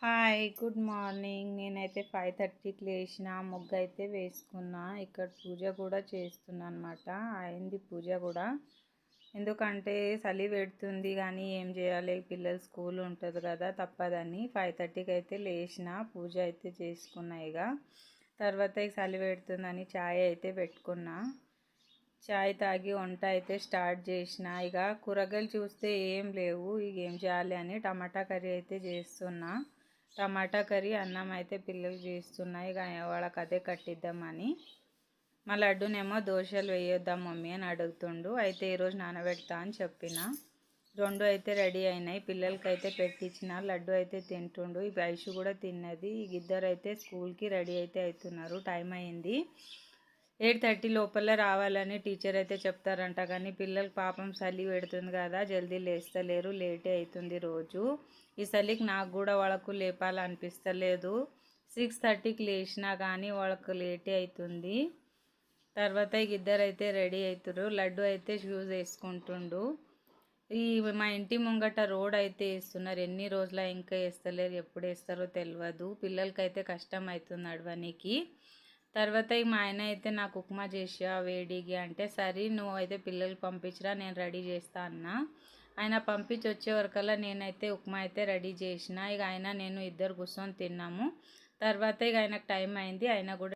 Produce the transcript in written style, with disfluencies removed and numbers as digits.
Hi good morning. నేనైతే 5:30కి లేచిన, ముగ్గు అయితే వేసుకున్నా. ఇక్కడ పూజ కూడా చేస్తున్నా అనమాట. అయింది పూజ కూడా. ఎందుకంటే చలి పెడుతుంది కానీ ఏం చేయాలి, పిల్లలు స్కూల్ ఉంటుంది కదా, తప్పదని 5:30కి అయితే లేచిన, పూజ అయితే చేసుకున్నా. ఇక తర్వాత చలి పెడుతుందని ఛాయ్ అయితే పెట్టుకున్నా. చాయ్ తాగి వంట అయితే స్టార్ట్ చేసిన. ఇక కూరగాయలు చూస్తే ఏం లేవు, ఇక ఏం చేయాలి అని టమాటా కర్రీ అయితే చేస్తున్నా. టమాటా కర్రీ అన్నం అయితే పిల్లలు చేస్తున్నాయి, ఇక వాళ్ళకి అదే కట్టిద్దామని. మా లడ్డునేమో దోశలు వేయొద్దాం మమ్మీ అని అడుగుతుండు. అయితే ఈరోజు నానబెడతా అని చెప్పిన. రెండు అయితే రెడీ అయినాయి, పిల్లలకి అయితే పెట్టించిన. లడ్డు అయితే తింటుండు, ఈ ఐషు కూడా తిన్నది. ఇద్దరు అయితే స్కూల్కి రెడీ అయితే అవుతున్నారు. టైం అయింది, 8:30 లోపల రావాలని టీచర్ అయితే చెప్తారంట. కానీ పిల్లలు పాపం చలి పెడుతుంది కదా, జల్దీ లేస్తలేరు, లేటే అవుతుంది రోజు. ఈ చలికి నాకు కూడా వాళ్ళకు లేపాలనిపిస్తలేదు. 6:30కి లేచినా కానీ వాళ్ళకు లేటే అవుతుంది. తర్వాత ఇద్దరు అయితే రెడీ అవుతారు. లడ్డు అయితే షూస్ వేసుకుంటుండు. ఈ మా ఇంటి ముంగట రోడ్ అయితే వేస్తున్నారు, ఎన్ని రోజుల ఇంకా వేస్తలేరు, ఎప్పుడు వేస్తారో తెలియదు. పిల్లలకైతే కష్టం అవుతుంది నడవనికి. తర్వాత మా ఆయన అయితే నాకు ఉప్మా చేసా వేడిగి అంటే, సరే నువ్వు అయితే పిల్లలు పంపించరా, నేను రెడీ చేస్తా అన్న. ఆయన పంపించి వచ్చే వరకల్లా నేనైతే ఉప్మా అయితే రెడీ చేసిన. ఇక ఆయన నేను ఇద్దరు కూర్చొని తిన్నాము. తర్వాత ఇక ఆయనకు టైం అయింది, ఆయన కూడా